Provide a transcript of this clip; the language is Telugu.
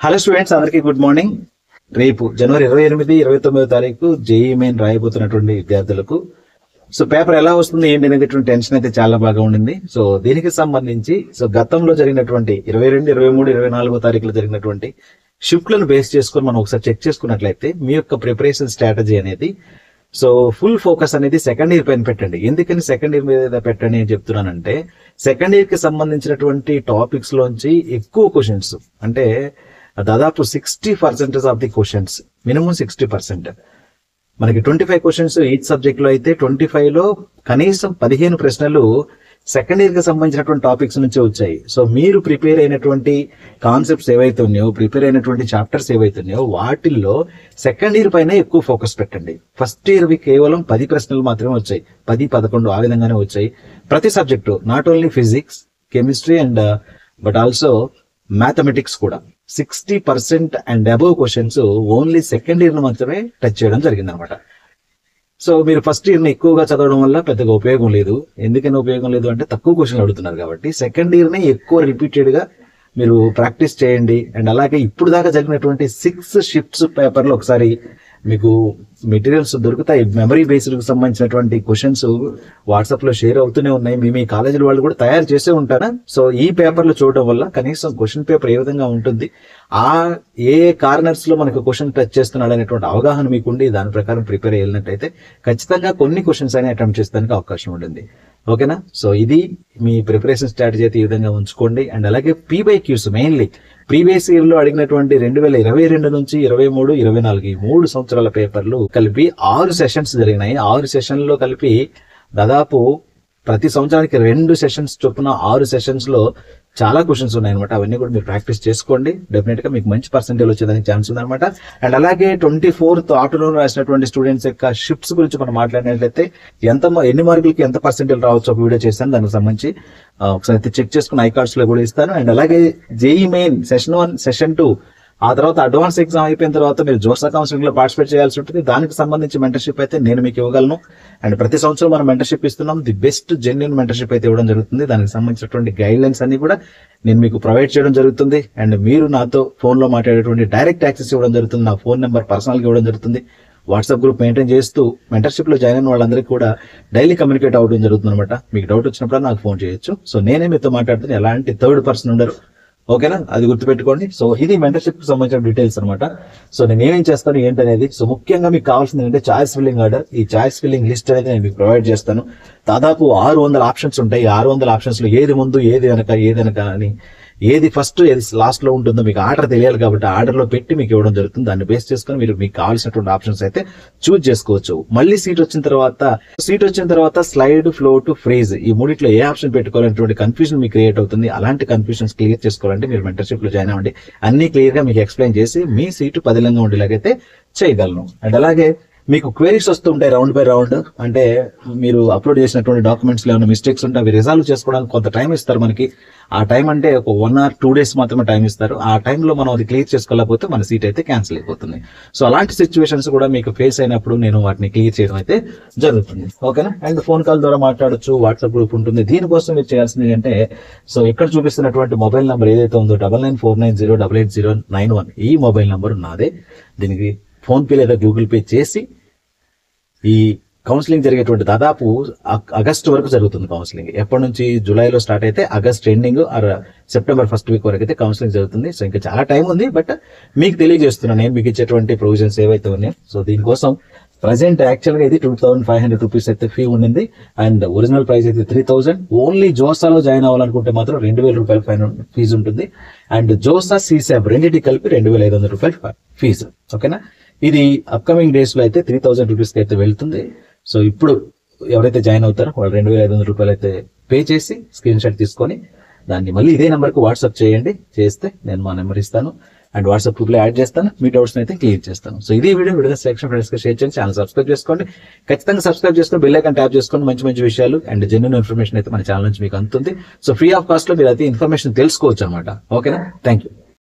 హలో స్టూడెంట్స్, అందరికీ గుడ్ మార్నింగ్. రేపు జనవరి 28, 29 తారీఖు జేఈ మెయిన్ రాయబోతున్నటువంటి విద్యార్థులకు సో పేపర్ ఎలా వస్తుంది ఏంటి అనేటువంటి టెన్షన్ అయితే చాలా బాగా ఉండింది. సో దీనికి సంబంధించి గతంలో జరిగినటువంటి 22, 23, 24 తారీఖులో జరిగినటువంటి షిఫ్ట్లను బేస్ చేసుకొని మనం ఒకసారి చెక్ చేసుకున్నట్లయితే మీ యొక్క ప్రిపరేషన్ స్ట్రాటజీ అనేది సో ఫుల్ ఫోకస్ అనేది సెకండ్ ఇయర్ పైన పెట్టండి. ఎందుకని సెకండ్ ఇయర్ మీద పెట్టండి అని చెప్తున్నానంటే, సెకండ్ ఇయర్ కి సంబంధించినటువంటి టాపిక్స్ లోంచి ఎక్కువ క్వశ్చన్స్ అంటే దాదాపు 60% ఆఫ్ ది క్వశ్చన్స్, మినిమం 60%. మనకి 25 క్వశ్చన్స్ ఈచ్ సబ్జెక్ట్ లో అయితే 25 లో కనీసం 15 ప్రశ్నలు సెకండ్ ఇయర్ కి సంబంధించినటువంటి టాపిక్స్ నుంచి వచ్చాయి. సో మీరు ప్రిపేర్ అయినటువంటి కాన్సెప్ట్స్ ఏవైతే ఉన్నాయో, ప్రిపేర్ అయినటువంటి చాప్టర్స్ ఏవైతే ఉన్నాయో వాటిల్లో సెకండ్ ఇయర్ పైన ఎక్కువ ఫోకస్ పెట్టండి. ఫస్ట్ ఇయర్ వి కేవలం 10 ప్రశ్నలు మాత్రమే వచ్చాయి, 10, 11 ఆ విధంగానే వచ్చాయి. ప్రతి subject, not only physics, chemistry and but also mathematics కూడా 60% and above questions only second year ను మాత్రమే టచ్ చేయడం జరిగింది అనమాట. సో మీరు ఫస్ట్ ఇయర్ ని ఎక్కువగా చదవడం వల్ల పెద్దగా ఉపయోగం లేదు. ఎందుకని ఉపయోగం లేదు అంటే తక్కువ క్వశ్చన్లు అడుగుతున్నారు కాబట్టి సెకండ్ ఇయర్ ని ఎక్కువ రిపీటెడ్ గా మీరు ప్రాక్టీస్ చేయండి. అండ్ అలాగే ఇప్పుడు దాకా జరిగినటువంటి 6 షిఫ్ట్స్ పేపర్లు ఒకసారి మీకు మెటీరియల్స్ దొరుకుతాయి. మెమరీ బేస్డ్ కు సంబంధించినటువంటి క్వశ్చన్స్ వాట్సాప్ లో షేర్ అవుతూనే ఉన్నాయి. మీ కాలేజీల వాళ్ళు కూడా తయారు చేసే ఉంటారా. సో ఈ పేపర్లు చూడడం వల్ల కనీసం క్వశ్చన్ పేపర్ ఏ విధంగా ఉంటుంది, ఏ కార్నర్స్ లో మనకు క్వశ్చన్ టచ్ చేస్తున్నాడు అనేటువంటి అవగాహన మీకుండి దాని ప్రకారం ప్రిపేర్ అయ్యినట్టయితే ఖచ్చితంగా కొన్ని క్వశ్చన్స్ అయినా అటెంప్ట్ చేస్తానికి అవకాశం ఉంటుంది. ఓకేనా. సో ఇది మీ ప్రిపరేషన్ స్ట్రాటజీ అయితే ఈ విధంగా ఉంచుకోండి. అండ్ అలాగే పీబైక్యూస్ మెయిన్లీ ప్రీవియస్ ఇయర్ లో అడిగినటువంటి 2022 నుంచి 23, 24 ఈ 3 సంవత్సరాల పేపర్లు కలిపి 6 సెషన్స్ జరిగినాయి. 6 సెషన్లో కలిపి దాదాపు ప్రతి సంవత్సరానికి 2 సెషన్స్ చొప్పున 6 సెషన్స్ లో చాలా క్వశ్చన్స్ ఉన్నాయన్నమాట. అవన్నీ కూడా మీరు ప్రాక్టీస్ చేసుకోండి. డెఫినెట్ గా మీకు మంచి పర్సెంటేజ్ వచ్చేదానికి ఛాన్స్ ఉందన్నమాట. అండ్ అలాగే 24th ఆఫ్టర్నూన్ రాసినటువంటి స్టూడెంట్స్ యొక్క షిఫ్ట్స్ గురించి మనం మాట్లాడినట్లయితే ఎన్ని మార్కులకి ఎంత పర్సెంటేజ్ రావచ్చు ఒక వీడియో చేస్తాను. దానికి సంబంధించి ఒకసారి అయితే చెక్ చేసుకుని ఐకార్డ్స్ లో కూడా ఇస్తాను. అండ్ అలాగే జేఈ మెయిన్ సెషన్ 1, సెషన్ 2 ఆ తర్వాత అడ్వాన్స్ ఎగ్జామ్ అయిపోయిన తర్వాత మీరు జోసా కౌన్సిలింగ్ లో పార్టిసిపేట్ చేయాల్సి ఉంటుంది. దానికి సంబంధించి మెంటర్షిప్ అయితే నేను మీకు ఇవ్వగలను. అండ్ ప్రతి సంవత్సరం మనం మెంటర్షిప్ ఇస్తున్నాం. ది బెస్ట్ జెన్యూన్ మెంటర్షిప్ అయితే ఇవ్వడం జరుగుతుంది. దానికి సంబంధించినటువంటి గైడ్ లైన్స్ అన్ని కూడా నేను మీకు ప్రొవైడ్ చేయడం జరుగుతుంది. అండ్ మీరు నాతో ఫోన్ లో మాట్లాడేటువంటి డైరెక్ట్ యాక్సెస్ ఇవ్వడం జరుగుతుంది. నా ఫోన్ నెంబర్ పర్సనల్ గా ఇవ్వడం జరుగుతుంది. వాట్సాప్ గ్రూప్ మెయింటైన్ చేస్తూ మెంటర్షిప్ లో జాయిన్ అయిన వాళ్ళందరికీ కూడా డైలీ కమ్యూనికేట్ అవ్వడం జరుగుతుంది అనమాట. మీకు డౌట్ వచ్చినప్పుడు నాకు ఫోన్ చేయొచ్చు. సో నేనే మీతో మాట్లాడుతున్నా, ఎలాంటి థర్డ్ పర్సన్ ఉండరు. ఓకేనా, అది గుర్తుపెట్టుకోండి. సో ఇది మెంటర్షిప్ కి సంబంధించిన డీటెయిల్స్ అనమాట. సో నేను ఏమేం చేస్తాను ఏంటనేది, సో ముఖ్యంగా మీకు కావాల్సింది ఏంటంటే చాయిస్ ఫిల్లింగ్ ఆర్డర్. ఈ చాయిస్ ఫిల్లింగ్ లిస్ట్ అనేది నేను మీకు ప్రొవైడ్ చేస్తాను. దాదాపు 600 ఆప్షన్స్ ఉంటాయి. 600 ఆప్షన్స్ లో ఏది ముందు, ఏది వెనక అని, ఏది ఫస్ట్ ఏది లాస్ట్ లో ఉంటుందో మీకు ఆర్డర్ తెలియాలి కాబట్టి ఆర్డర్ లో పెట్టి మీకు ఇవ్వడం జరుగుతుంది. దాన్ని బేస్ చేసుకుని మీరు మీకు కావాల్సినటువంటి ఆప్షన్స్ అయితే చూజ్ చేసుకోవచ్చు. మళ్ళీ సీట్ వచ్చిన తర్వాత స్లైడ్, ఫ్లోట్, ఫ్రీజ్ ఈ మూడిట్లో ఏ ఆప్షన్ పెట్టుకోవాలనేటువంటి కన్ఫ్యూజన్ మీకు క్రియేట్ అవుతుంది. అలాంటి కన్ఫ్యూజన్స్ క్లియర్ చేసుకోవాలంటే మీరు మెంటర్షిప్ లో జాయిన్ అవ్వండి. అన్ని క్లియర్ గా మీకు ఎక్స్ప్లెయిన్ చేసి మీ సీటు పదిలంగా ఉండేలాగైతే చేయగలను. అండ్ అలాగే మీకు క్వైరీస్ వస్తూ ఉంటాయి రౌండ్ బై రౌండ్. అంటే మీరు అప్లోడ్ చేసినటువంటి డాక్యుమెంట్స్ లో ఏమైనా మిస్టేక్స్ ఉంటే అవి రిజాల్వ్ చేసుకోవడానికి కొంత టైం ఇస్తారు మనకి. ఆ టైం అంటే ఒక 1 or 2 days మాత్రమే టైం ఇస్తారు. ఆ టైంలో మనం అది క్లియర్ చేసుకోలేకపోతే మన సీట్ అయితే క్యాన్సిల్ అయిపోతుంది. సో అలాంటి సిచ్యువేషన్స్ కూడా మీకు ఫేస్ అయినప్పుడు నేను వాటిని క్లియర్ చేయడం అయితే జరుగుతుంది. ఓకేనా. అండ్ ఫోన్ కాల్ ద్వారా మాట్లాడొచ్చు, వాట్సాప్ గ్రూప్ ఉంటుంది. దీనికోసం మీరు చేయాల్సింది ఏంటంటే, సో ఇక్కడ చూపిస్తున్నటువంటి మొబైల్ నెంబర్ ఏదైతే ఉందో 9949088091 ఈ మొబైల్ నెంబర్ నాదే. దీనికి ఫోన్ పే లేదా గూగుల్ పే చేసి ఈ కౌన్సిలింగ్ జరిగేటువంటి దాదాపు ఆగస్టు వరకు జరుగుతుంది కౌన్సిలింగ్. ఎప్పటి నుంచి జూలైలో స్టార్ట్ అయితే August ending or September first week వరకు అయితే కౌన్సిలింగ్ జరుగుతుంది. సో ఇంకా చాలా టైం ఉంది. బట్ మీకు తెలియజేస్తున్నాను నేను మీకు ఇచ్చేటువంటి ప్రొవిజన్స్ ఏవైతే ఉన్నాయో. సో దీనికోసం ప్రజెంట్ యాక్చువల్ గా ఇది 2500 రూపీస్ అయితే ఫీ ఉండింది. అండ్ ఒరిజినల్ ప్రైస్ అయితే 3000. ఓన్లీ జోసాలో జాయిన్ అవ్వాలనుకుంటే మాత్రం 2000 రూపాయల ఫీజు ఉంటుంది. అండ్ జోసా, సీసాబ్ రెండింటి కలిపి 2500 రూపాయల ఫీజు. ఓకేనా. ఇది అప్కమింగ్ డేస్ లో అయితే 3000 రూపీస్ కి అయితే వెళ్తుంది. సో ఇప్పుడు ఎవరైతే జాయిన్ అవుతారో వాళ్ళు 2500 రూపాయలు అయితే పే చేసి స్క్రీన్ షాట్ తీసుకొని దాన్ని మళ్ళీ ఇదే నెంబర్కి వాట్సాప్ చేయండి. చేస్తే నేను మా నెంబర్ ఇస్తాను అండ్ వాట్సాప్ గ్రూప్ లో యాడ్ చేస్తాను. మీ డౌట్స్ అయితే క్లియర్ చేస్తాను. సో ఇది వీడియో సెలెక్షన్ ఫ్రెండ్స్ కి షేర్ చేయండి. ఛానల్ సబ్స్క్రైబ్ చేసుకోండి. ఖచ్చితంగా సబ్స్క్రైబ్ చేసుకొని బెల్ ఐకాన్ ట్యాప్ చేసుకోండి. మంచి విషయాలు అండ్ జెన్యూన్ ఇన్ఫర్మేషన్ అయితే మన ఛానల్ నుంచి మీకు అందుతుంది. సో ఫ్రీ ఆఫ్ కాస్ట్ లో మీరు అయితే ఇన్ఫర్మేషన్ తెలుసుకోవచ్చు అనమాట. ఓకేనా. Thank you.